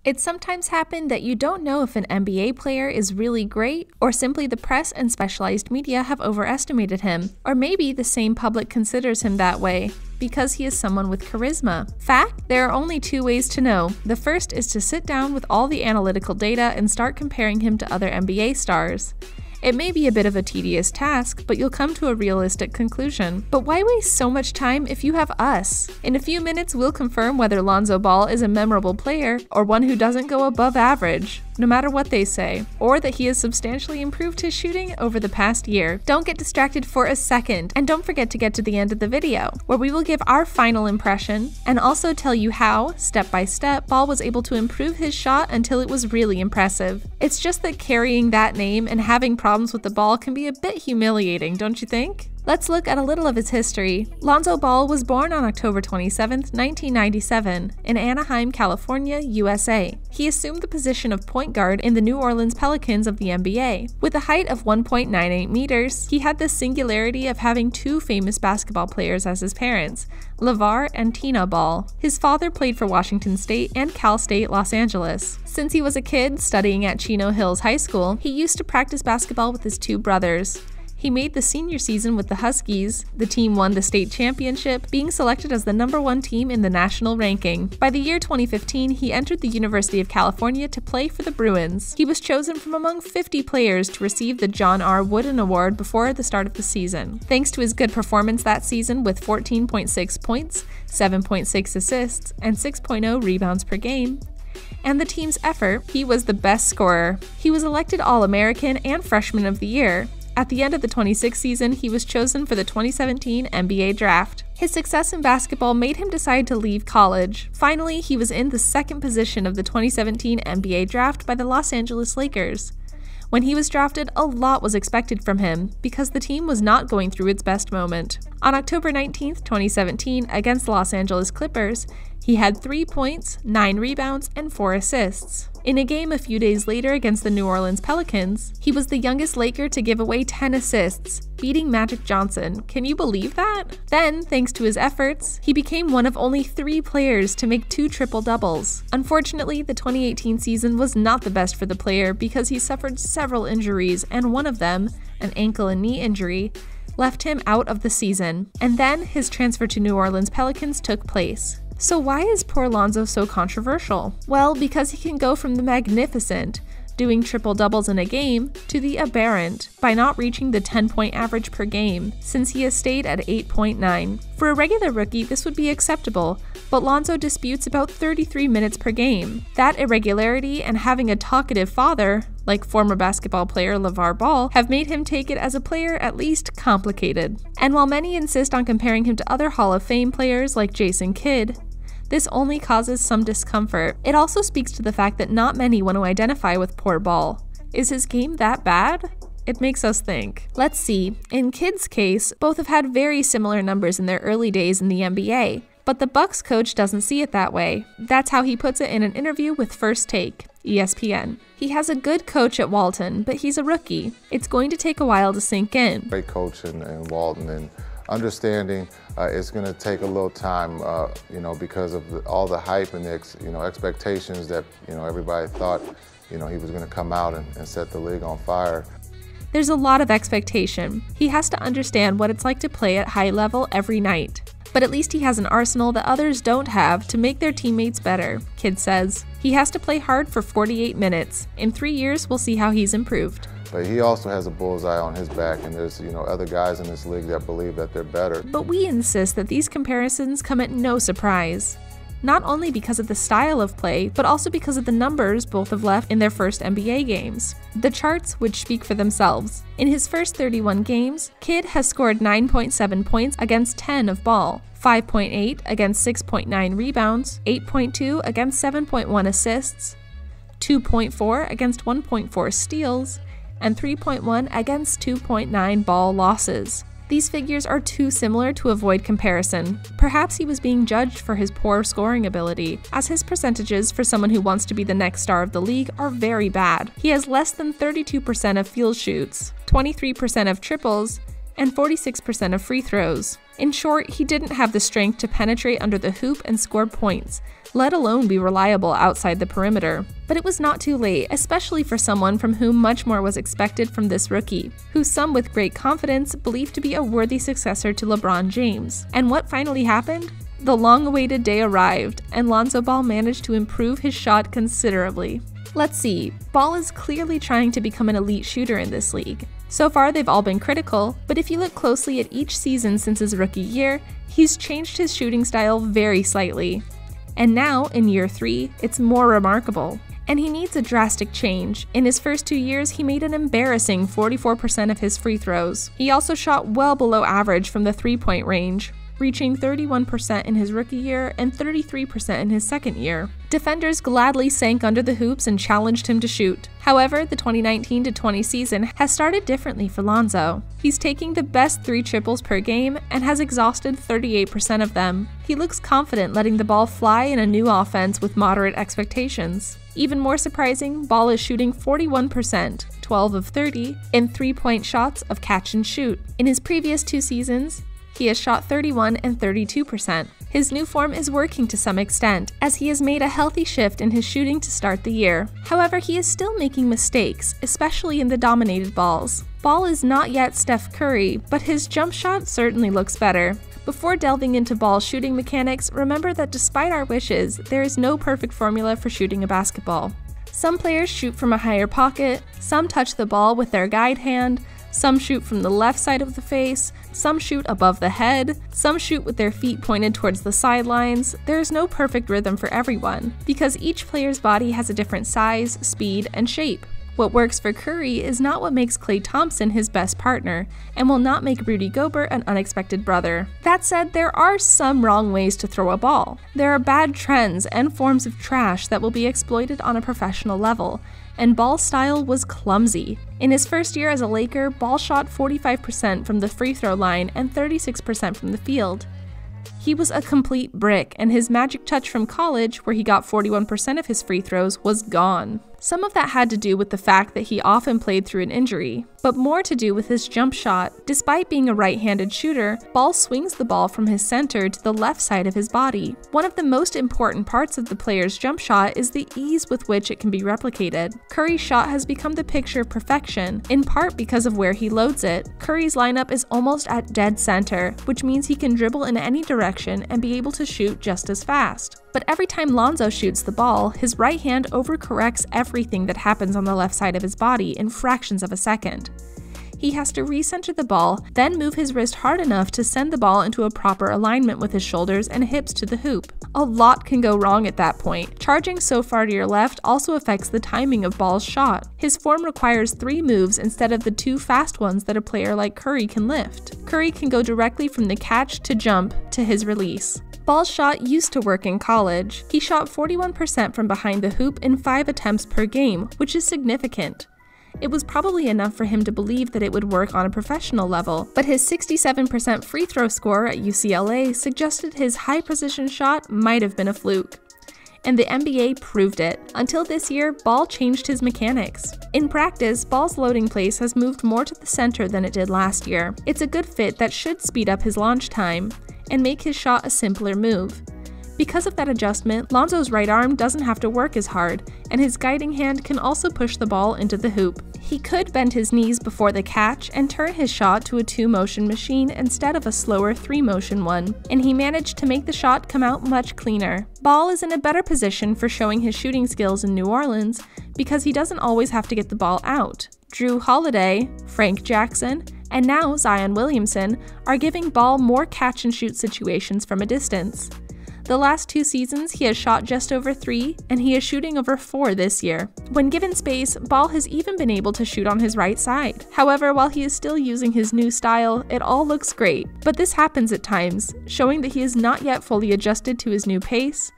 It's sometimes happened that you don't know if an NBA player is really great, or simply the press and specialized media have overestimated him, or maybe the same public considers him that way because he is someone with charisma. Fact? There are only two ways to know. The first is to sit down with all the analytical data and start comparing him to other NBA stars. It may be a bit of a tedious task, but you'll come to a realistic conclusion. But why waste so much time if you have us? In a few minutes, we'll confirm whether Lonzo Ball is a memorable player or one who doesn't go above average, no matter what they say, or that he has substantially improved his shooting over the past year. Don't get distracted for a second, and don't forget to get to the end of the video, where we will give our final impression and also tell you how, step by step, Ball was able to improve his shot until it was really impressive. It's just that carrying that name and having problems with the ball can be a bit humiliating, don't you think? Let's look at a little of his history. Lonzo Ball was born on October 27, 1997, in Anaheim, California, USA. He assumed the position of point guard in the New Orleans Pelicans of the NBA. With a height of 1.98 meters, he had the singularity of having two famous basketball players as his parents, LeVar and Tina Ball. His father played for Washington State and Cal State Los Angeles. Since he was a kid studying at Chino Hills High School, he used to practice basketball with his two brothers. He made the senior season with the Huskies. The team won the state championship, being selected as the #1 team in the national ranking. By the year 2015, he entered the University of California to play for the Bruins. He was chosen from among 50 players to receive the John R. Wooden Award before the start of the season. Thanks to his good performance that season with 14.6 points, 7.6 assists, and 6.0 rebounds per game, and the team's effort, he was the best scorer. He was elected All-American and Freshman of the Year. At the end of the 26 season, he was chosen for the 2017 NBA Draft. His success in basketball made him decide to leave college. Finally, he was in the second position of the 2017 NBA Draft by the Los Angeles Lakers. When he was drafted, a lot was expected from him because the team was not going through its best moment. On October 19, 2017, against the Los Angeles Clippers, he had 3 points, 9 rebounds, and 4 assists. In a game a few days later against the New Orleans Pelicans, he was the youngest Laker to give away 10 assists, beating Magic Johnson. Can you believe that? Then, thanks to his efforts, he became one of only 3 players to make 2 triple-doubles. Unfortunately, the 2018 season was not the best for the player because he suffered several injuries, and one of them, an ankle and knee injury, left him out of the season. And then his transfer to New Orleans Pelicans took place. So why is poor Lonzo so controversial? Well, because he can go from the magnificent, doing triple-doubles in a game, to the aberrant, by not reaching the 10-point average per game, since he has stayed at 8.9. For a regular rookie, this would be acceptable, but Lonzo disputes about 33 minutes per game. That irregularity and having a talkative father, like former basketball player LeVar Ball, have made him take it as a player at least complicated. And while many insist on comparing him to other Hall of Fame players like Jason Kidd, this only causes some discomfort. It also speaks to the fact that not many want to identify with poor Ball. Is his game that bad? It makes us think. Let's see. In Kidd's case, both have had very similar numbers in their early days in the NBA, but the Bucks coach doesn't see it that way. That's how he puts it in an interview with First Take, ESPN. He has a good coach at Walton, but he's a rookie. It's going to take a while to sink in. Great coach in Walton, and understanding it's going to take a little time, because of all the hype and the expectations that everybody thought he was going to come out and set the league on fire. There's a lot of expectation. He has to understand what it's like to play at high level every night. But at least he has an arsenal that others don't have to make their teammates better, Kidd says. He has to play hard for 48 minutes. In 3 years, we'll see how he's improved. But he also has a bullseye on his back, and there's other guys in this league that believe that they're better. But we insist that these comparisons come at no surprise. Not only because of the style of play, but also because of the numbers both have left in their first NBA games. The charts which speak for themselves. In his first 31 games, Kidd has scored 9.7 points against 10 of Ball, 5.8 against 6.9 rebounds, 8.2 against 7.1 assists, 2.4 against 1.4 steals, and 3.1 against 2.9 Ball losses. These figures are too similar to avoid comparison. Perhaps he was being judged for his poor scoring ability, as his percentages for someone who wants to be the next star of the league are very bad. He has less than 32% of field shoots, 23% of triples, and 46% of free throws. In short, he didn't have the strength to penetrate under the hoop and score points, let alone be reliable outside the perimeter. But it was not too late, especially for someone from whom much more was expected from this rookie, who some with great confidence believed to be a worthy successor to LeBron James. And what finally happened? The long-awaited day arrived, and Lonzo Ball managed to improve his shot considerably. Let's see, Ball is clearly trying to become an elite shooter in this league. So far, they've all been critical, but if you look closely at each season since his rookie year, he's changed his shooting style very slightly. And now, in year 3, it's more remarkable. And he needs a drastic change. In his first 2 years, he made an embarrassing 44% of his free throws. He also shot well below average from the three-point range, reaching 31% in his rookie year and 33% in his second year. Defenders gladly sank under the hoops and challenged him to shoot. However, the 2019-20 season has started differently for Lonzo. He's taking the best 3 triples per game and has exhausted 38% of them. He looks confident letting the ball fly in a new offense with moderate expectations. Even more surprising, Ball is shooting 41%, 12 of 30, in 3-point shots of catch and shoot. In his previous 2 seasons, he has shot 31 and 32%. His new form is working to some extent, as he has made a healthy shift in his shooting to start the year. However, he is still making mistakes, especially in the dominated balls. Ball is not yet Steph Curry, but his jump shot certainly looks better. Before delving into Ball's shooting mechanics, remember that despite our wishes, there is no perfect formula for shooting a basketball. Some players shoot from a higher pocket, some touch the ball with their guide hand, some shoot from the left side of the face, some shoot above the head, some shoot with their feet pointed towards the sidelines. There is no perfect rhythm for everyone, because each player's body has a different size, speed, and shape. What works for Curry is not what makes Klay Thompson his best partner, and will not make Rudy Gobert an unexpected brother. That said, there are some wrong ways to throw a ball. There are bad trends and forms of trash that will be exploited on a professional level, and Ball's style was clumsy. In his first year as a Laker, Ball shot 45% from the free throw line and 36% from the field. He was a complete brick, and his magic touch from college, where he got 41% of his free throws, was gone. Some of that had to do with the fact that he often played through an injury, but more to do with his jump shot. Despite being a right-handed shooter, Ball swings the ball from his center to the left side of his body. One of the most important parts of the player's jump shot is the ease with which it can be replicated. Curry's shot has become the picture of perfection, in part because of where he loads it. Curry's lineup is almost at dead center, which means he can dribble in any direction and be able to shoot just as fast. But every time Lonzo shoots the ball, his right hand overcorrects everything that happens on the left side of his body in fractions of a second. He has to recenter the ball, then move his wrist hard enough to send the ball into a proper alignment with his shoulders and hips to the hoop. A lot can go wrong at that point. Charging so far to your left also affects the timing of Ball's shot. His form requires 3 moves instead of the 2 fast ones that a player like Curry can lift. Curry can go directly from the catch to jump to his release. Ball's shot used to work in college. He shot 41% from behind the hoop in 5 attempts per game, which is significant. It was probably enough for him to believe that it would work on a professional level, but his 67% free throw score at UCLA suggested his high-precision shot might have been a fluke. And the NBA proved it. Until this year, Ball changed his mechanics. In practice, Ball's loading place has moved more to the center than it did last year. It's a good fit that should speed up his launch time and make his shot a simpler move. Because of that adjustment, Lonzo's right arm doesn't have to work as hard, and his guiding hand can also push the ball into the hoop. He could bend his knees before the catch and turn his shot to a 2-motion machine instead of a slower 3-motion one, and he managed to make the shot come out much cleaner. Ball is in a better position for showing his shooting skills in New Orleans because he doesn't always have to get the ball out. Jrue Holiday, Frank Jackson, and now Zion Williamson are giving Ball more catch-and-shoot situations from a distance. The last 2 seasons, he has shot just over 3, and he is shooting over 4 this year. When given space, Ball has even been able to shoot on his right side. However, while he is still using his new style, it all looks great. But this happens at times, showing that he is not yet fully adjusted to his new pace,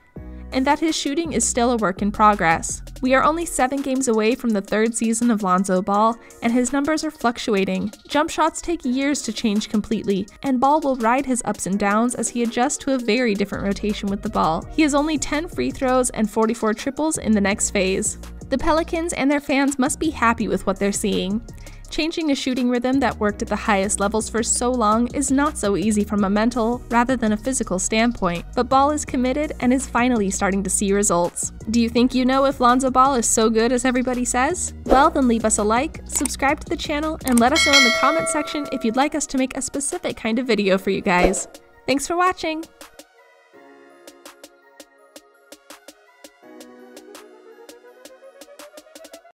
and that his shooting is still a work in progress. We are only 7 games away from the 3rd season of Lonzo Ball, and his numbers are fluctuating. Jump shots take years to change completely, and Ball will ride his ups and downs as he adjusts to a very different rotation with the ball. He has only 10 free throws and 44 triples in the next phase. The Pelicans and their fans must be happy with what they're seeing. Changing a shooting rhythm that worked at the highest levels for so long is not so easy from a mental rather than a physical standpoint, but Ball is committed and is finally starting to see results. Do you think you know if Lonzo Ball is so good as everybody says? Well, then leave us a like, subscribe to the channel, and let us know in the comment section if you'd like us to make a specific kind of video for you guys. Thanks for watching!